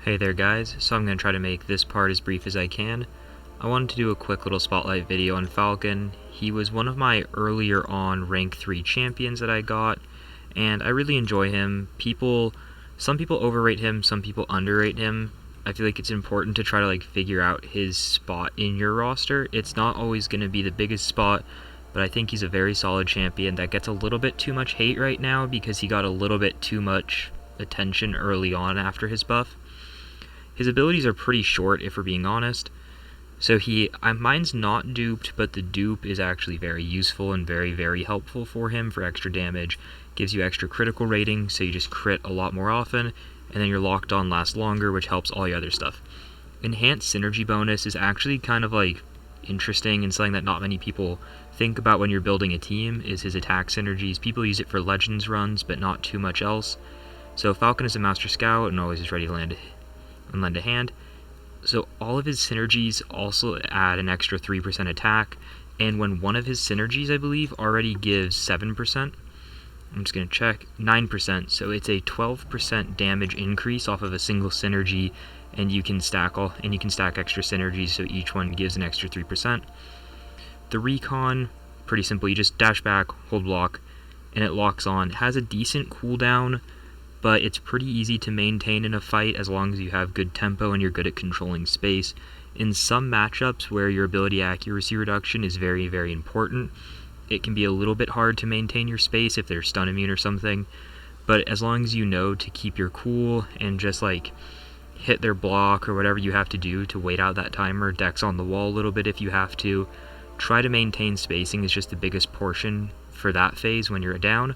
Hey there guys, so I'm going to try to make this part as brief as I can. I wanted to do a quick little spotlight video on Falcon. He was one of my earlier on rank 3 champions that I got, and I really enjoy him. Some people overrate him, some people underrate him. I feel like it's important to try to figure out his spot in your roster. It's not always going to be the biggest spot, but I think he's a very solid champion that gets a little bit too much hate right now because he got a little bit too much attention early on after his buff. His abilities are pretty short, if we're being honest. So mine's not duped, but the dupe is actually very useful and very, very helpful for him for extra damage. Gives you extra critical rating, so you just crit a lot more often, and then your locked on lasts longer, which helps all your other stuff. Enhanced synergy bonus is actually kind of interesting and something that not many people think about when you're building a team, is his attack synergies. People use it for Legends runs, but not too much else. So Falcon is a Master Scout and always is ready to lend a hand. So all of his synergies also add an extra 3% attack, and when one of his synergies, I believe, already gives 7%, I'm just going to check, 9%, so it's a 12% damage increase off of a single synergy, and you can stack extra synergies, so each one gives an extra 3%. The recon, pretty simple, you just dash back, hold block, and it locks on. It has a decent cooldown, but it's pretty easy to maintain in a fight as long as you have good tempo and you're good at controlling space. In some matchups where your ability accuracy reduction is very, very important, it can be a little bit hard to maintain your space if they're stun immune or something, but as long as you know to keep your cool and just hit their block or whatever you have to do to wait out that timer, dex on the wall a little bit if you have to, try to maintain spacing is just the biggest portion for that phase when you're down.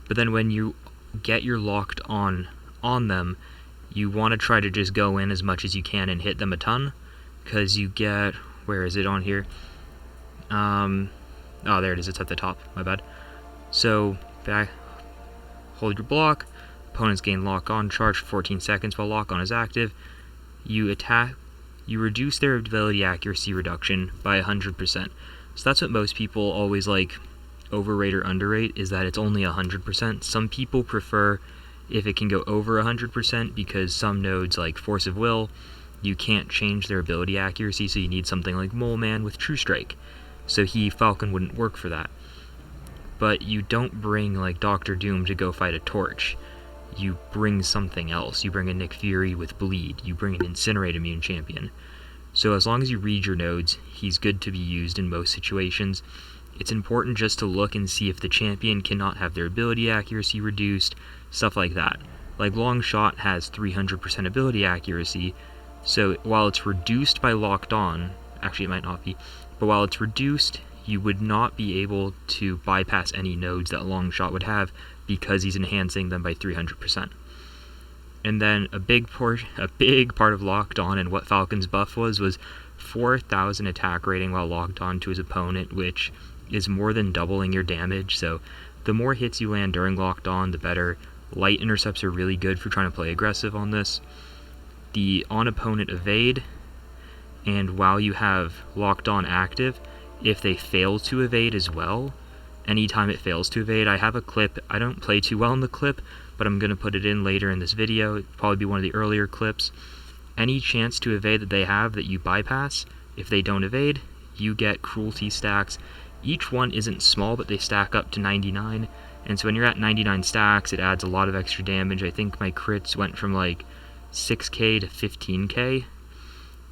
But then when you get your locked on them, you want to try to just go in as much as you can and hit them a ton, because you get, where is it on here? Oh, there it is, it's at the top, my bad. So back, hold your block, opponents gain lock on charge for 14 seconds while lock on is active. You reduce their ability accuracy reduction by 100%. So that's what most people always overrate or underrate, is that it's only 100%. Some people prefer if it can go over 100% because some nodes like Force of Will, you can't change their ability accuracy, so you need something like Mole Man with True Strike. So Falcon wouldn't work for that. But you don't bring Dr. Doom to go fight a Torch. You bring something else. You bring a Nick Fury with Bleed. You bring an Incinerate immune champion. So as long as you read your nodes, he's good to be used in most situations. It's important just to look and see if the champion cannot have their ability accuracy reduced, stuff like that. Long Shot has 300% ability accuracy, so while it's reduced by locked on, actually it might not be, but while it's reduced, you would not be able to bypass any nodes that Long Shot would have because he's enhancing them by 300%. And then a big part of locked on and what Falcon's buff was 4,000 attack rating while locked on to his opponent, which is more than doubling your damage. So the more hits you land during locked on, the better. Light intercepts are really good for trying to play aggressive on this. The on opponent evade, and while you have locked on active, if they fail to evade as well, anytime it fails to evade, I have a clip. I don't play too well in the clip, but I'm going to put it in later in this video. It'll probably be one of the earlier clips. Any chance to evade that they have that you bypass, if they don't evade, you get cruelty stacks. Each one isn't small, but they stack up to 99, and so when you're at 99 stacks, it adds a lot of extra damage. I think my crits went from 6k to 15k,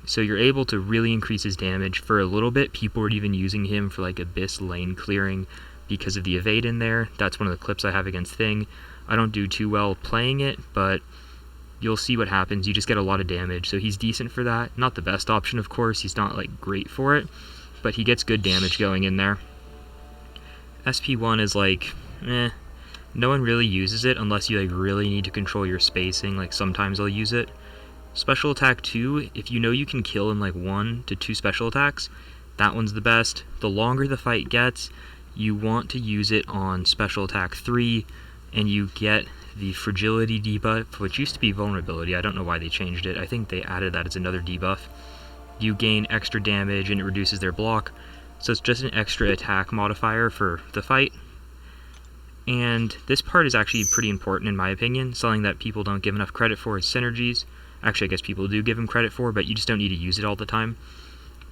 so you're able to really increase his damage. For a little bit, people were even using him for Abyss lane clearing because of the evade in there. That's one of the clips I have against Thing. I don't do too well playing it, but you'll see what happens. You just get a lot of damage, so he's decent for that. Not the best option, of course. He's not great for it, but he gets good damage going in there. SP1 is no one really uses it unless you really need to control your spacing. Sometimes I'll use it. Special attack 2, if you know you can kill in 1 to 2 special attacks, that one's the best. The longer the fight gets, you want to use it on special attack 3, and you get the fragility debuff, which used to be vulnerability. I don't know why they changed it. I think they added that as another debuff. You gain extra damage and it reduces their block, so it's just an extra attack modifier for the fight. And this part is actually pretty important in my opinion. Something that people don't give enough credit for is Synergies. Actually, I guess people do give him credit for, but you just don't need to use it all the time.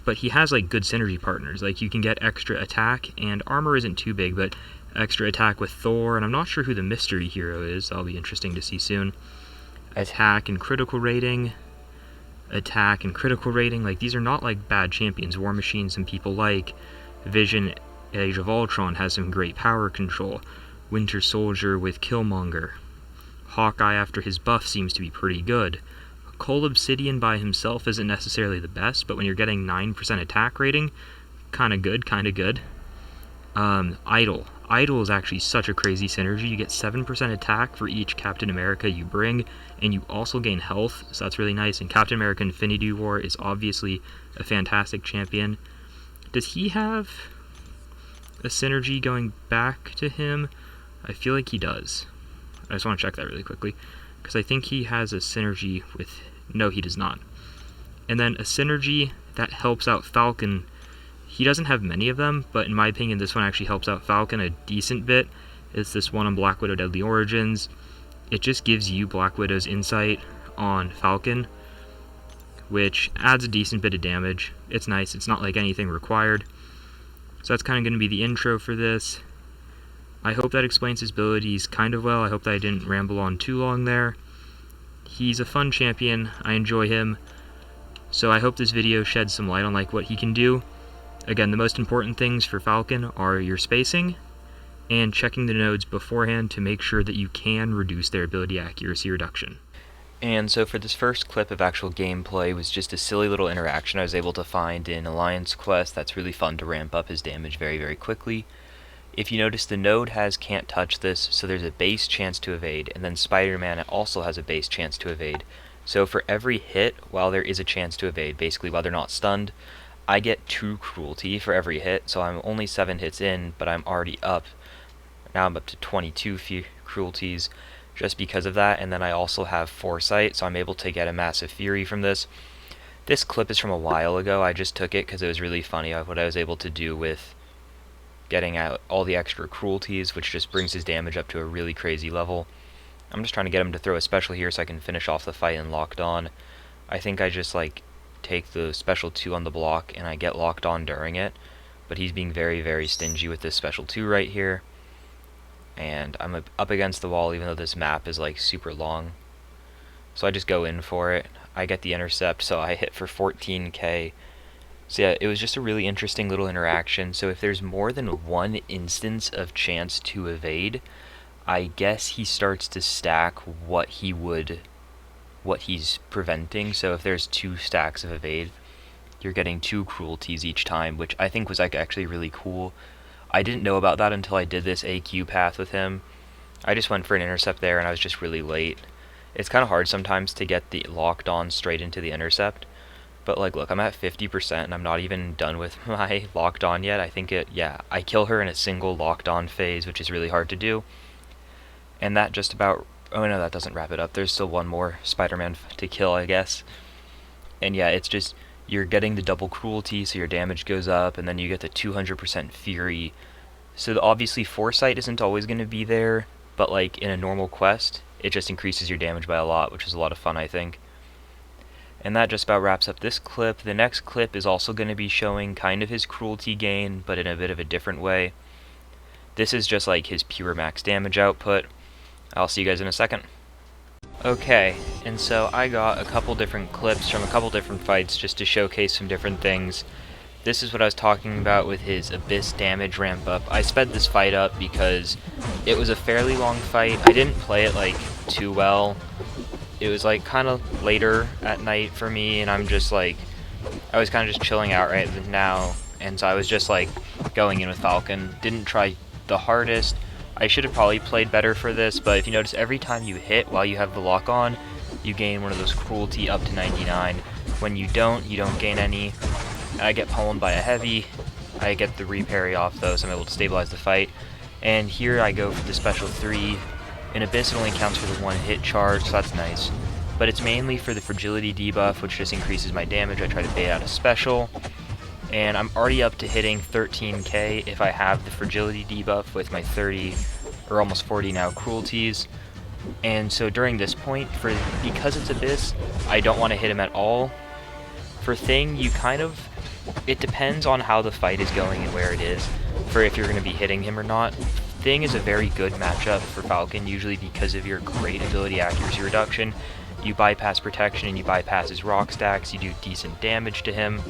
But he has like good synergy partners. Like you can get extra attack, and armor isn't too big, but extra attack with Thor, and I'm not sure who the mystery hero is. That'll be interesting to see soon. Attack and critical rating. Attack and critical rating. Like these are not like bad champions. War Machine, some people like. Vision, Age of Ultron has some great power control. Winter Soldier with Killmonger. Hawkeye after his buff seems to be pretty good. Cole Obsidian by himself isn't necessarily the best, but when you're getting 9% attack rating, kinda good, kinda good. Idol. Idol is actually such a crazy synergy. You get 7% attack for each Captain America you bring, and you also gain health, so that's really nice. And Captain America Infinity War is obviously a fantastic champion. Does he have a synergy going back to him? I feel like he does. I just want to check that really quickly, because I think he has a synergy with... No, he does not. And then a synergy that helps out Falcon. He doesn't have many of them, but in my opinion, this one actually helps out Falcon a decent bit. It's this one on Black Widow Deadly Origins. It just gives you Black Widow's insight on Falcon, which adds a decent bit of damage. It's nice. It's not like anything required. So that's kind of going to be the intro for this. I hope that explains his abilities kind of well. I hope that I didn't ramble on too long there. He's a fun champion. I enjoy him. So I hope this video sheds some light on like what he can do. Again, the most important things for Falcon are your spacing and checking the nodes beforehand to make sure that you can reduce their ability accuracy reduction. And so for this first clip of actual gameplay was just a silly little interaction I was able to find in Alliance Quest that's really fun to ramp up his damage very, very quickly. If you notice, the node has can't touch this, so there's a base chance to evade, and then Spider-Man also has a base chance to evade. So for every hit, while there is a chance to evade, basically while they're not stunned, I get 2 cruelty for every hit, so I'm only 7 hits in, but I'm already up. Now I'm up to 22 cruelties just because of that, and then I also have foresight, so I'm able to get a massive fury from this. This clip is from a while ago. I just took it because it was really funny what I was able to do with getting out all the extra cruelties, which just brings his damage up to a really crazy level. I'm just trying to get him to throw a special here so I can finish off the fight and locked on. I think I just like take the special 2 on the block and I get locked on during it, but he's being very, very stingy with this special 2 right here. And I'm up against the wall even though this map is like super long. So I just go in for it. I get the intercept, so I hit for 14k. So yeah, it was just a really interesting little interaction. So if there's more than one instance of chance to evade, I guess he starts to stack what he's preventing. So if there's 2 stacks of evade, you're getting 2 cruelties each time, which I think was like actually really cool. I didn't know about that until I did this AQ path with him. I just went for an intercept there and I was just really late. It's kind of hard sometimes to get the locked on straight into the intercept. But like, look, I'm at 50% and I'm not even done with my locked on yet. I think I kill her in a single locked on phase, which is really hard to do. And that just about, oh no, that doesn't wrap it up. There's still one more Spider-Man to kill, I guess. And yeah, it's just, you're getting the double cruelty, so your damage goes up, and then you get the 200% fury. So obviously foresight isn't always going to be there, but like in a normal quest, it just increases your damage by a lot, which is a lot of fun, I think. And that just about wraps up this clip. The next clip is also going to be showing kind of his cruelty gain, but in a bit of a different way. This is just like his pure max damage output. I'll see you guys in a second. Okay, and so I got a couple different clips from a couple different fights just to showcase some different things. This is what I was talking about with his Abyss damage ramp up. I sped this fight up because it was a fairly long fight. I didn't play it like too well. It was like kind of later at night for me, and I'm just like, I was kind of just chilling out right now, and so I was just like going in with Falcon. Didn't try the hardest. I should have probably played better for this, but if you notice, every time you hit while you have the lock on, you gain one of those cruelty up to 99. When you don't gain any. I get pummeled by a heavy. I get the reparry off though, so I'm able to stabilize the fight. And here I go for the special 3. In Abyss it only counts for the 1 hit charge, so that's nice. But it's mainly for the fragility debuff, which just increases my damage. I try to bait out a special. And I'm already up to hitting 13k if I have the fragility debuff with my 30 or almost 40 now, cruelties. And so during this point, because it's Abyss, I don't want to hit him at all. For Thing, it depends on how the fight is going and where it is, for if you're going to be hitting him or not. Thing is a very good matchup for Falcon, usually because of your great ability accuracy reduction. You bypass protection and you bypass his rock stacks, you do decent damage to him.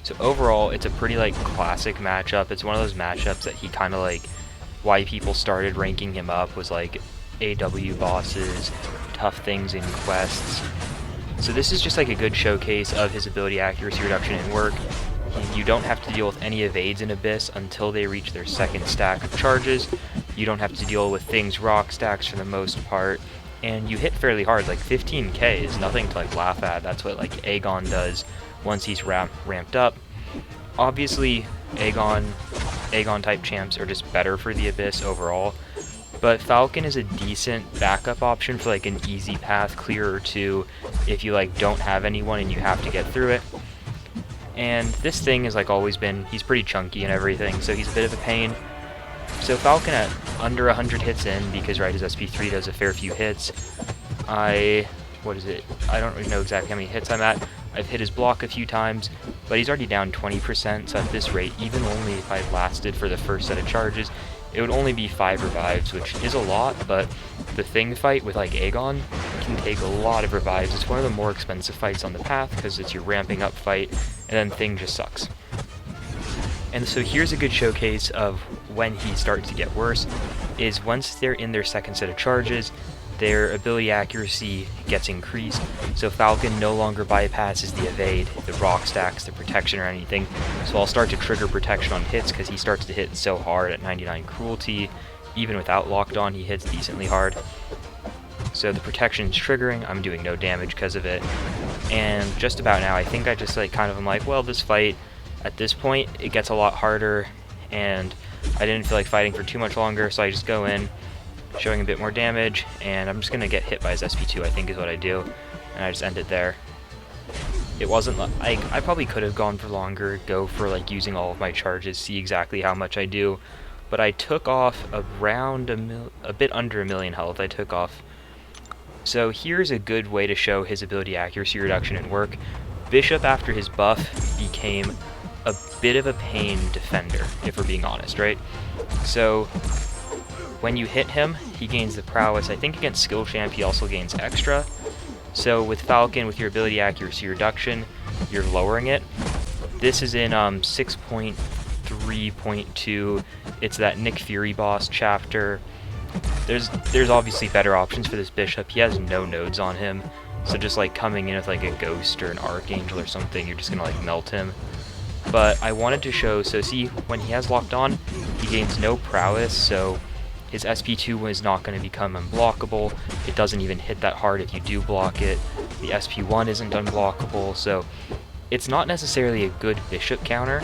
So overall, it's a pretty classic matchup. It's one of those matchups that he kind of why people started ranking him up was AW bosses, tough things in quests. So this is just a good showcase of his ability accuracy reduction and work. You don't have to deal with any evades in Abyss until they reach their second stack of charges. You don't have to deal with Thing's rock stacks for the most part. And you hit fairly hard, 15k is nothing to laugh at. That's what Aegon does once he's ramped up. Obviously, Aegon type champs are just better for the Abyss overall. But Falcon is a decent backup option for an easy path, clear or two, if you don't have anyone and you have to get through it. And this Thing has always been, he's pretty chunky and everything, so he's a bit of a pain. So Falcon at under 100 hits in, because his SP3 does a fair few hits. I don't really know exactly how many hits I'm at. I've hit his block a few times, but he's already down 20%, so at this rate, even only if I lasted for the first set of charges, it would only be 5 revives, which is a lot, but the Thing fight with Aegon can take a lot of revives. It's one of the more expensive fights on the path, because it's your ramping up fight, and then Thing just sucks. And so here's a good showcase of when he starts to get worse, is once they're in their second set of charges, their ability accuracy gets increased, so Falcon no longer bypasses the evade, the rock stacks, the protection or anything, so I'll start to trigger protection on hits because he starts to hit so hard at 99 cruelty. Even without locked on, he hits decently hard. So the protection is triggering, I'm doing no damage because of it, and just about now I think I just am well, this fight, at this point, it gets a lot harder, and I didn't feel like fighting for too much longer, so I just go in, showing a bit more damage, and I'm just going to get hit by his SP2, I think is what I do, and I just end it there. It wasn't, I probably could have gone for longer, go for using all of my charges, see exactly how much I do, but I took off around a bit under 1 million health I took off. So here's a good way to show his ability accuracy reduction and work. Bishop, after his buff, became a bit of a pain defender, if we're being honest, right? So when you hit him, he gains the prowess. I think against skill champ he also gains extra. So with Falcon, with your ability accuracy reduction, you're lowering it. This is in 6.3.2. It's that Nick Fury boss chapter. There's obviously better options for this Bishop. He has no nodes on him, so just coming in with a ghost or an archangel or something, you're just gonna melt him. But I wanted to show, so see, when he has locked on, he gains no prowess, so his SP2 is not going to become unblockable. It doesn't even hit that hard if you do block it. The SP1 isn't unblockable, so it's not necessarily a good Bishop counter,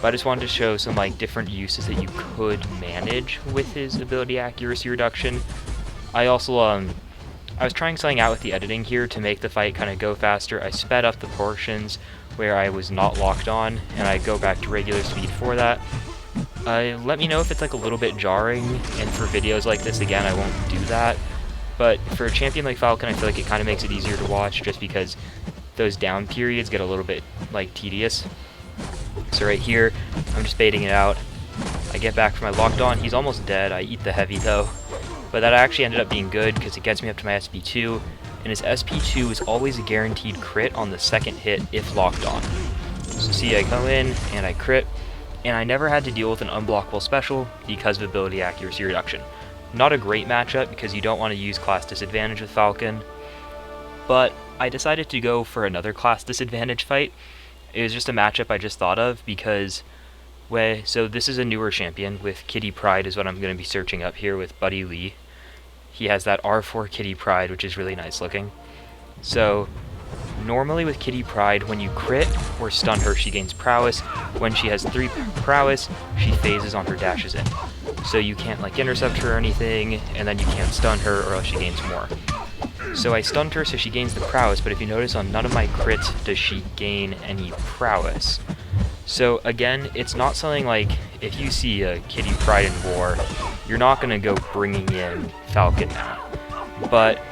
but I just wanted to show some different uses that you could manage with his ability accuracy reduction. I also, I was trying something out with the editing here to make the fight kind of go faster. I sped up the portions where I was not locked on, and I go back to regular speed for that. Let me know if it's a little bit jarring, and for videos like this, again, I won't do that. But for a champion like Falcon, I feel like it kind of makes it easier to watch just because those down periods get a little bit tedious. So right here, I'm just baiting it out. I get back from my locked on. He's almost dead. I eat the heavy though. But that actually ended up being good because it gets me up to my SP2, and his SP2 is always a guaranteed crit on the second hit if locked on. So see, I go in and I crit, and I never had to deal with an unblockable special because of ability accuracy reduction. Not a great matchup because you don't want to use class disadvantage with Falcon, but I decided to go for another class disadvantage fight. It was just a matchup I just thought of because so this is a newer champion with Kitty Pryde is what I'm going to be searching up here with Buddy Lee. He has that R4 Kitty Pryde, which is really nice looking. So normally with Kitty Pryde, when you crit or stun her, she gains prowess. When she has 3 prowess, she phases on her dashes in. So you can't intercept her or anything, and then you can't stun her or else she gains more. So I stunned her so she gains the prowess, but if you notice on none of my crits does she gain any prowess. So again, it's not something if you see a Kitty Pryde in war, you're not going to go bringing in Falcon now. But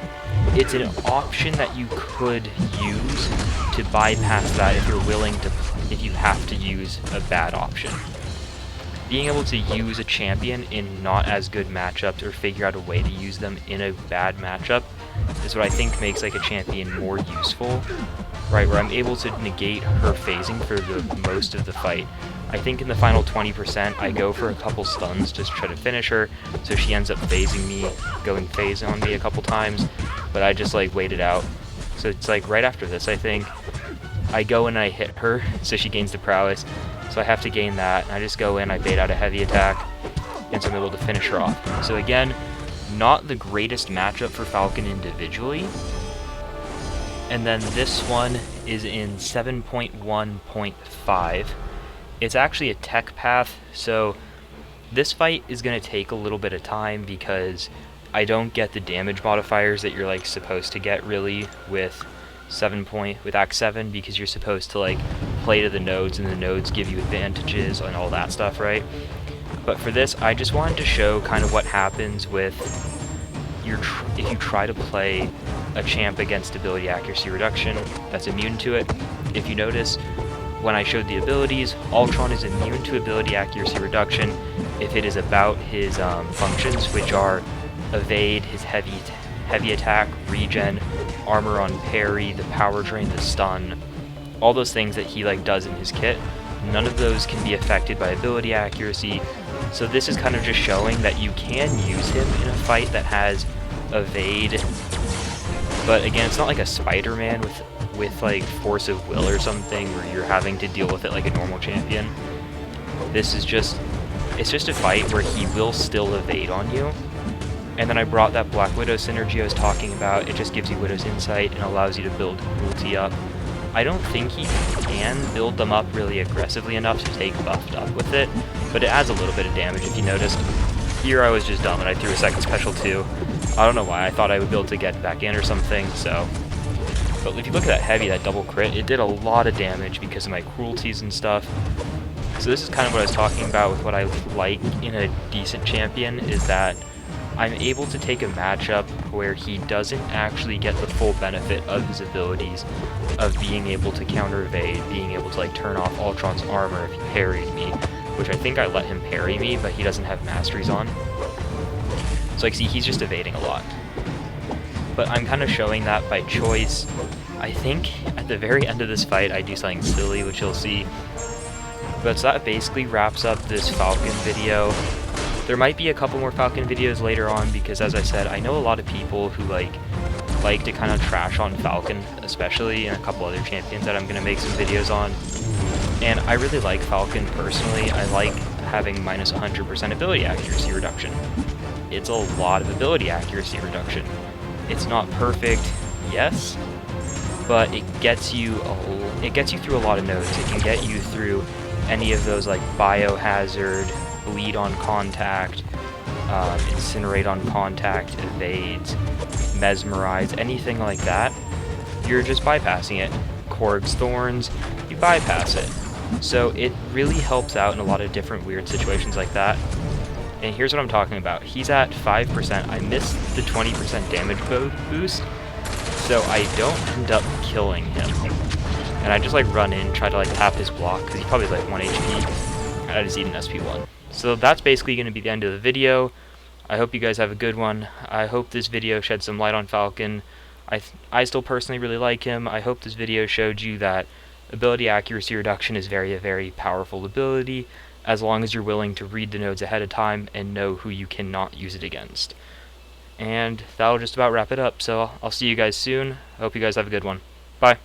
it's an option that you could use to bypass that if you're willing to, if you have to use a bad option. Being able to use a champion in not as good matchups or figure out a way to use them in a bad matchup is what I think makes like a champion more useful, right? Where I'm able to negate her phasing for the most of the fight. I think in the final 20%, I go for a couple stuns just to try to finish her, so she ends up phasing me, going phase on me a couple times, but I just like wait it out. So it's like right after this, I think, I go and I hit her, so she gains the prowess, so I have to gain that, and I just go in, I bait out a heavy attack, and so I'm able to finish her off. So again, not the greatest matchup for Falcon individually. And then this one is in 7.1.5. It's actually a tech path, so this fight is going to take a little bit of time because I don't get the damage modifiers that you're like supposed to get really with with Act 7, because you're supposed to like play to the nodes and the nodes give you advantages and all that stuff, right? But for this, I just wanted to show kind of what happens with if you try to play a champ against ability accuracy reduction that's immune to it. If you notice, when I showed the abilities, Ultron is immune to ability accuracy reduction if it is about his functions, which are evade, his heavy attack, regen, armor on parry, the power drain, the stun, all those things that he like does in his kit. None of those can be affected by ability accuracy. So this is kind of just showing that you can use him in a fight that has evade, but again, it's not like a Spider-Man with like force of will or something where you're having to deal with it like a normal champion. This is it's just a fight where he will still evade on you. And then I brought that Black Widow synergy I was talking about. It just gives you Widow's Insight and allows you to build ulti up. I don't think he can build them up really aggressively enough to take buffed up with it, but it adds a little bit of damage if you noticed. Here I was just dumb and I threw a second special too. I don't know why, I thought I would be able to get back in or something, so. But if you look at that heavy, that double crit, it did a lot of damage because of my cruelties and stuff. So this is kind of what I was talking about with what I like in a decent champion, is that I'm able to take a matchup where he doesn't actually get the full benefit of his abilities, of being able to counter evade, being able to like turn off Ultron's armor if he parried me, which I think I let him parry me, but he doesn't have masteries on. So like see, he's just evading a lot. But I'm kind of showing that by choice. I think at the very end of this fight I do something silly, which you'll see. But so that basically wraps up this Falcon video. There might be a couple more Falcon videos later on, because as I said, I know a lot of people who like to kind of trash on Falcon, especially, and a couple other champions that I'm going to make some videos on. And I really like Falcon personally. I like having minus 100% ability accuracy reduction. It's a lot of ability accuracy reduction. It's not perfect, yes, but it gets you through a lot of nodes. It can get you through any of those like biohazard, bleed on contact, incinerate on contact, evades, mesmerize, anything like that. You're just bypassing it. Korg's Thorns, you bypass it. So it really helps out in a lot of different weird situations like that. And here's what I'm talking about. He's at 5%. I missed the 20% damage boost, so I don't end up killing him. And I just like run in, try to like tap his block, because he's probably like 1 HP, and I just eat an SP1. So that's basically going to be the end of the video. I hope you guys have a good one. I hope this video shed some light on Falcon. I still personally really like him. I hope this video showed you that ability accuracy reduction is a very powerful ability, as long as you're willing to read the nodes ahead of time and know who you cannot use it against. And that'll just about wrap it up, so I'll see you guys soon. I hope you guys have a good one. Bye.